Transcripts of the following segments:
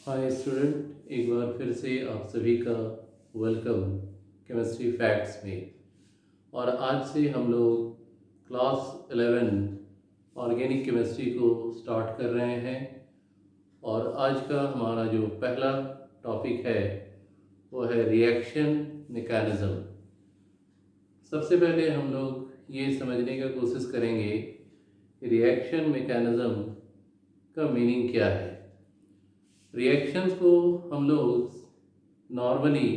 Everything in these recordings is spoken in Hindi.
हाय स्टूडेंट, एक बार फिर से आप सभी का वेलकम केमिस्ट्री फैक्ट्स में। और आज से हम लोग क्लास 11 ऑर्गेनिक केमिस्ट्री को स्टार्ट कर रहे हैं। और आज का हमारा जो पहला टॉपिक है वो है रिएक्शन मैकेनिज़्म। सबसे पहले हम लोग ये समझने का कोशिश करेंगे कि रिएक्शन मैकेनिज़्म का मीनिंग क्या है। रिएक्शंस को हम लोग नॉर्मली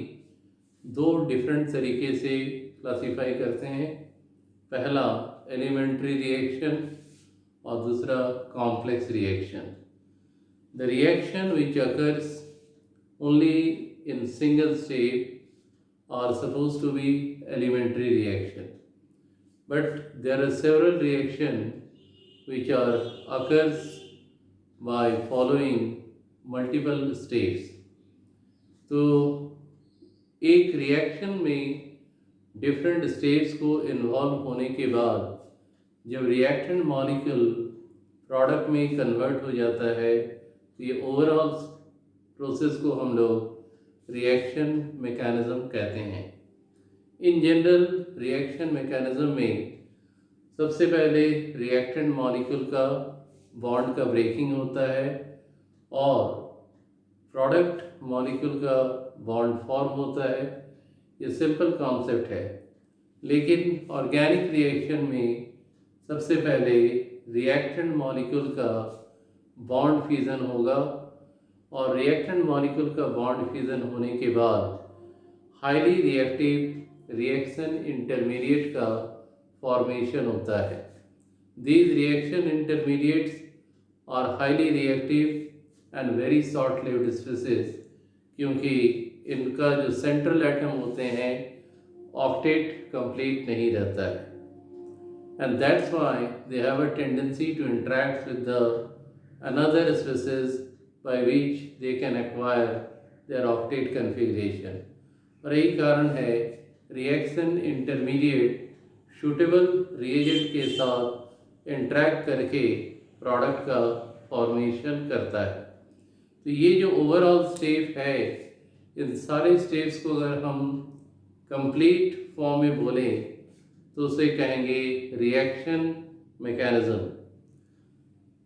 दो डिफरेंट तरीके से क्लासिफाई करते हैं। पहला एलिमेंट्री रिएक्शन और दूसरा complex reaction. The reaction which occurs only in single step are suppose to be elementary reaction, but there are several reactions which are occurs by following multiple steps। तो एक रिएक्शन में डिफरेंट स्टेप्स को इन्वॉल्व होने के बाद जब रिएक्टेंट मॉलिक्यूल प्रोडक्ट में कन्वर्ट हो जाता है तो ये ओवरऑल प्रोसेस को हम लोग रिएक्शन मैकेनिज़्म कहते हैं। इन जनरल रिएक्शन मैकेनिज़्म में सबसे पहले रिएक्टेंट मॉलिक्यूल का बॉन्ड का ब्रेकिंग होता है और प्रोडक्ट मॉलिक्यूल का बॉन्ड फॉर्म होता है। ये सिंपल कॉन्सेप्ट है, लेकिन ऑर्गेनिक रिएक्शन में सबसे पहले रिएक्टेंट मॉलिक्यूल का बॉन्ड फ्यूज़न होगा और रिएक्टेंट मॉलिक्यूल का बॉन्ड फ्यूज़न होने के बाद हाईली रिएक्टिव रिएक्शन इंटरमीडिएट का फॉर्मेशन होता है। These reaction intermediates are highly reactive and very short lived species, क्योंकि इनका जो सेंट्रल एटम होते हैं ऑक्टेट कंप्लीट नहीं रहता है, and that's why they have a tendency to interact with the another species by which they can acquire their octet configuration। और यही कारण है रिएक्शन इंटरमीडिएट सूटेबल रिएजेंट के साथ इंटरेक्ट करके प्रोडक्ट का फॉर्मेशन करता है। तो ये जो ओवरऑल स्टेप है, इन सारे स्टेप्स को अगर हम कंप्लीट फॉर्म में बोलें तो उसे कहेंगे रिएक्शन मैकेनिज़्म।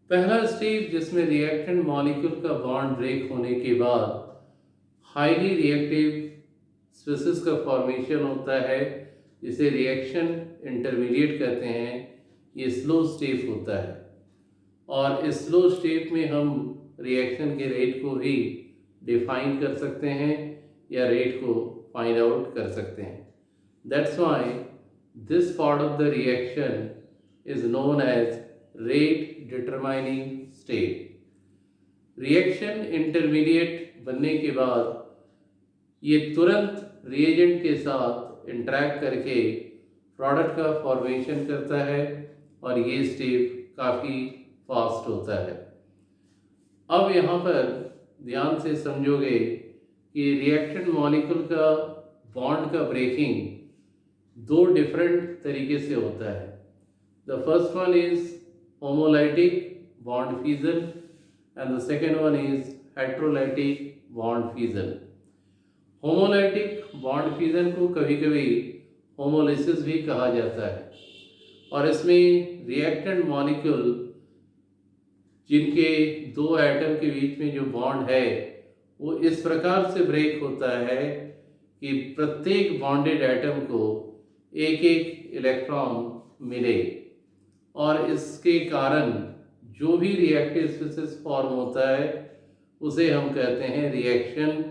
पहला स्टेप जिसमें रिएक्टेंट मॉलिक्यूल का बॉन्ड ब्रेक होने के बाद हाईली रिएक्टिव स्पीसीज का फॉर्मेशन होता है, जिसे रिएक्शन इंटरमीडिएट कहते हैं। ये स्लो स्टेप होता है और इस स्लो स्टेप में हम रिएक्शन के रेट को भी डिफाइन कर सकते हैं या रेट को फाइंड आउट कर सकते हैं। That's why this part of the reaction is known as rate determining state. Reaction intermediate बनने के बाद ये तुरंत रिएजेंट के साथ इंटरैक्ट करके प्रोडक्ट का फॉर्मेशन करता है और ये स्टेप काफ़ी फास्ट होता है। अब यहाँ पर ध्यान से समझोगे कि रिएक्टेंट मॉलिक्यूल का बॉन्ड का ब्रेकिंग दो डिफरेंट तरीके से होता है। The first one is homolytic bond fusion and the second one is heterolytic bond fusion. Homolytic bond fusion को कभी कभी होमोलिसिस भी कहा जाता है और इसमें रिएक्टेंट मॉलिक्यूल जिनके दो एटम के बीच में जो बॉन्ड है वो इस प्रकार से ब्रेक होता है कि प्रत्येक बॉन्डेड एटम को एक एक इलेक्ट्रॉन मिले और इसके कारण जो भी रिएक्टिव स्पीसीज फॉर्म होता है उसे हम कहते हैं रिएक्शन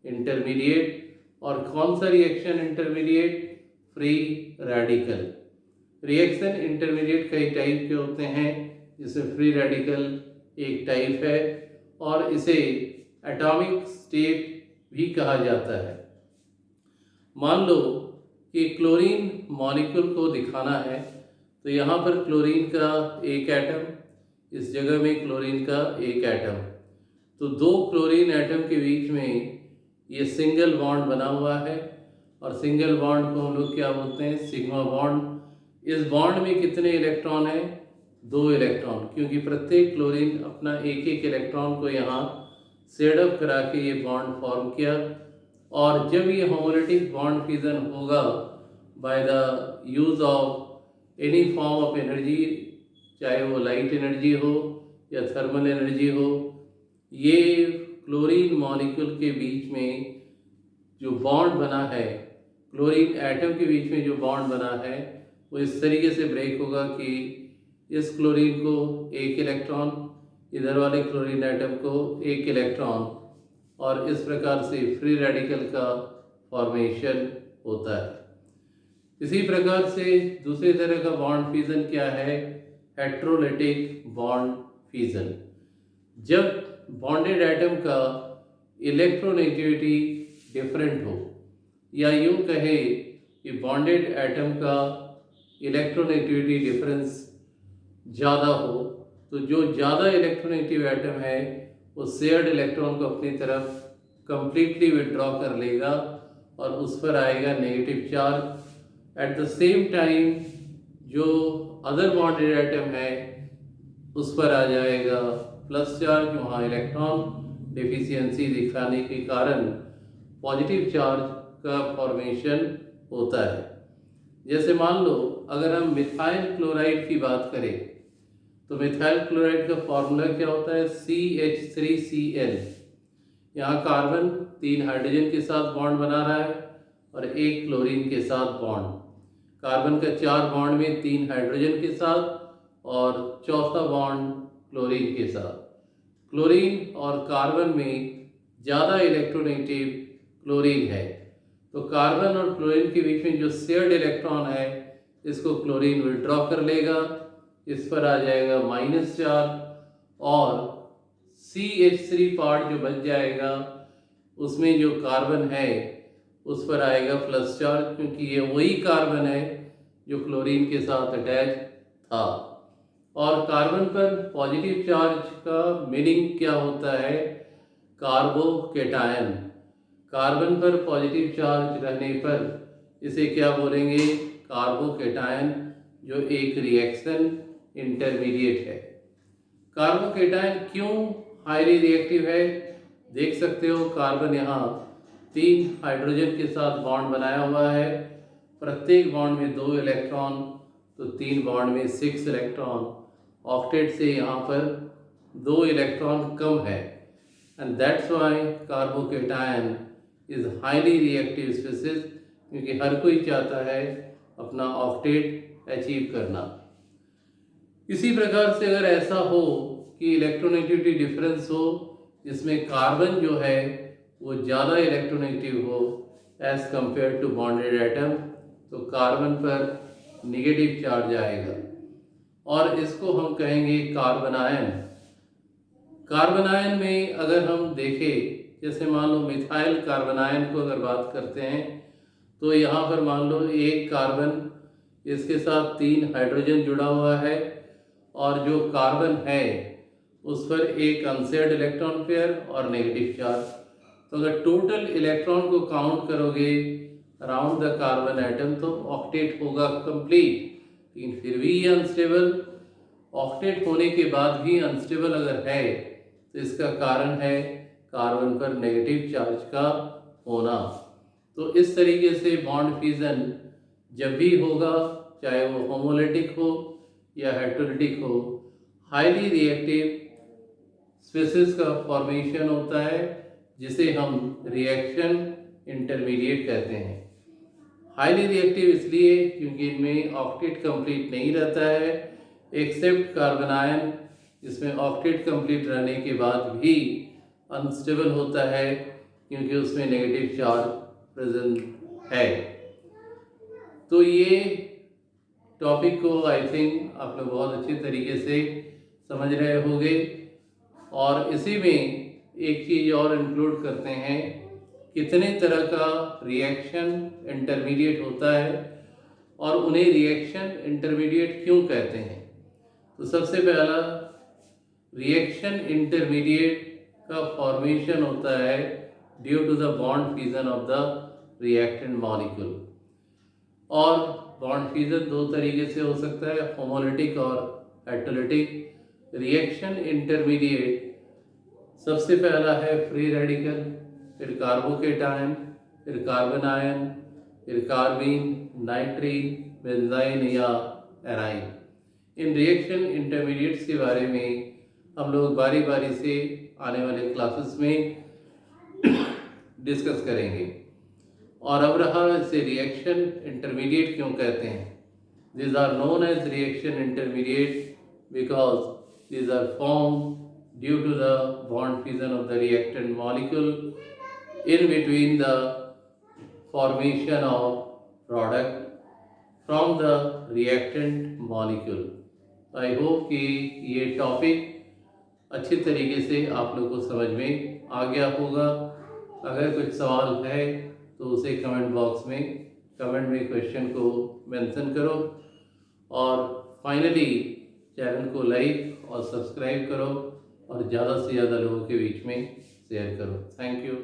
इंटरमीडिएट। और कौन सा reaction intermediate? Free radical. Reaction intermediate कई टाइप के होते हैं, जिसमें फ्री रेडिकल एक टाइप है और इसे एटॉमिक स्टेट भी कहा जाता है। मान लो कि क्लोरीन मॉलिक्यूल को दिखाना है तो यहाँ पर क्लोरीन का एक एटम, इस जगह में क्लोरीन का एक एटम, तो दो क्लोरीन एटम के बीच में ये सिंगल बॉन्ड बना हुआ है और सिंगल बॉन्ड को हम लोग क्या बोलते हैं? Sigma bond. इस बॉन्ड में कितने इलेक्ट्रॉन हैं? 2 इलेक्ट्रॉन, क्योंकि प्रत्येक क्लोरीन अपना एक एक इलेक्ट्रॉन को यहाँ सेड अप करा के ये बॉन्ड फॉर्म किया। और जब ये होमोलिटिक बॉन्ड फ्यूजन होगा by the use of any form of energy, चाहे वो लाइट एनर्जी हो या थर्मल एनर्जी हो, ये क्लोरीन मॉलिक्यूल के बीच में जो बॉन्ड बना है, क्लोरीन एटम के बीच में जो बॉन्ड बना है, वो इस तरीके से ब्रेक होगा कि इस क्लोरीन को एक इलेक्ट्रॉन, इधर वाले क्लोरीन एटम को एक इलेक्ट्रॉन, और इस प्रकार से फ्री रेडिकल का फॉर्मेशन होता है। इसी प्रकार से दूसरी तरह का बॉन्ड फ्यूजन क्या है? Heterolytic bond fusion. जब बॉन्डेड एटम का इलेक्ट्रोनेगेटिविटी डिफरेंट हो, या यूँ कहे कि बॉन्डेड एटम का इलेक्ट्रोनेगेटिविटी डिफरेंस ज़्यादा हो, तो जो ज़्यादा इलेक्ट्रोनेगेटिव एटम है वो शेयर्ड इलेक्ट्रॉन को अपनी तरफ कंप्लीटली विड्रॉ कर लेगा और उस पर आएगा negative charge. At the same time जो अदर बॉन्डेड एटम है उस पर आ जाएगा प्लस चार्ज। वहाँ इलेक्ट्रॉन डिफिशियंसी दिखाने के कारण पॉजिटिव चार्ज का फॉर्मेशन होता है। जैसे मान लो अगर हम मिथाइल क्लोराइड की बात करें, तो मिथाइल क्लोराइड का फॉर्मूला क्या होता है? CH3Cl। यहाँ कार्बन 3 हाइड्रोजन के साथ बॉन्ड बना रहा है और 1 क्लोरीन के साथ बॉन्ड। कार्बन का 4 बॉन्ड में 3 हाइड्रोजन के साथ और चौथा बॉन्ड क्लोरीन के साथ। क्लोरीन और कार्बन में ज़्यादा इलेक्ट्रोनेगेटिव क्लोरीन है, तो कार्बन और क्लोरीन के बीच में जो शेयर्ड इलेक्ट्रॉन है इसको क्लोरीन विड्रॉ कर लेगा, इस पर आ जाएगा माइनस चार्ज, और CH3 पार्ट जो बच जाएगा उसमें जो कार्बन है उस पर आएगा प्लस चार्ज, क्योंकि ये वही कार्बन है जो क्लोरीन के साथ अटैच था। और कार्बन पर पॉजिटिव चार्ज का मीनिंग क्या होता है? कार्बोकेटायन। कार्बन पर पॉजिटिव चार्ज रहने पर इसे क्या बोलेंगे? कार्बोकेटायन, जो एक रिएक्शन इंटरमीडिएट है। कार्बोकेटायन क्यों हाईली रिएक्टिव है? देख सकते हो कार्बन यहाँ 3 हाइड्रोजन के साथ बॉन्ड बनाया हुआ है, प्रत्येक बॉन्ड में 2 इलेक्ट्रॉन, तो 3 बॉन्ड में 6 इलेक्ट्रॉन। ऑक्टेट से यहाँ पर 2 इलेक्ट्रॉन कम है, and that's why carbocation is highly reactive species, क्योंकि हर कोई चाहता है अपना ऑक्टेट अचीव करना। इसी प्रकार से अगर ऐसा हो कि इलेक्ट्रोनेगेटिविटी डिफरेंस हो जिसमें कार्बन जो है वो ज़्यादा इलेक्ट्रोनेगेटिव हो as compare to bonded atom, तो कार्बन पर नेगेटिव चार्ज आएगा और इसको हम कहेंगे कार्बन आयन। कार्बन आयन में अगर हम देखें, जैसे मान लो मिथाइल कार्बन आयन को अगर बात करते हैं, तो यहाँ पर मान लो एक कार्बन, इसके साथ 3 हाइड्रोजन जुड़ा हुआ है और जो कार्बन है उस पर एक अनशेयर्ड इलेक्ट्रॉन पेयर और नेगेटिव चार्ज। तो अगर टोटल इलेक्ट्रॉन को काउंट करोगे अराउंड द कार्बन एटम तो ऑक्टेट होगा कंप्लीट, लेकिन फिर भी ये अनस्टेबल। ऑक्टेट होने के बाद भी अनस्टेबल अगर है तो इसका कारण है कार्बन पर नेगेटिव चार्ज का होना। तो इस तरीके से बॉन्ड फ्यूजन जब भी होगा, चाहे वो होमोलिटिक हो या हेट्रोलिटिक हो, हाईली रिएक्टिव स्पीसीज का फॉर्मेशन होता है, जिसे हम रिएक्शन इंटरमीडिएट कहते हैं। हाईली रिएक्टिव इसलिए क्योंकि इनमें ऑक्टेट कंप्लीट नहीं रहता है, एक्सेप्ट कार्बन आयन, जिसमें ऑक्टेट कंप्लीट रहने के बाद भी अनस्टेबल होता है क्योंकि उसमें नेगेटिव चार्ज प्रेजेंट है। तो ये टॉपिक को आई थिंक आप लोग बहुत अच्छे तरीके से समझ रहे होंगे, और इसी में एक चीज़ और इंक्लूड करते हैं, कितने तरह का रिएक्शन इंटरमीडिएट होता है और उन्हें रिएक्शन इंटरमीडिएट क्यों कहते हैं। तो सबसे पहला, रिएक्शन इंटरमीडिएट का फॉर्मेशन होता है due to the bond fusion of the reactant molecule. और बॉन्ड फ्यूजन 2 तरीके से हो सकता है, होमोलिटिक और हेट्रोलिटिक। रिएक्शन इंटरमीडिएट सबसे पहला है फ्री रेडिकल, फिर कार्बोकेटायन, फिर कार्बन आयन, फिर कार्बीन, नाइट्रीन, बेंजाइन या एराइन। इन रिएक्शन इंटरमीडिएट्स के बारे में हम लोग बारी बारी से आने वाले क्लासेस में डिस्कस करेंगे। और अब रहा इसे रिएक्शन इंटरमीडिएट क्यों कहते हैं। These are known as reaction intermediate because these are formed due to the bond fusion of the reactant molecule in between the formation of product from the reactant molecule. I hope कि ये टॉपिक अच्छी तरीके से आप लोग को समझ में आ गया होगा। अगर कुछ सवाल है तो उसे कमेंट में क्वेश्चन को मेंशन करो और फाइनली चैनल को लाइक और सब्सक्राइब करो और ज़्यादा से ज़्यादा लोगों के बीच में शेयर करो। Thank you.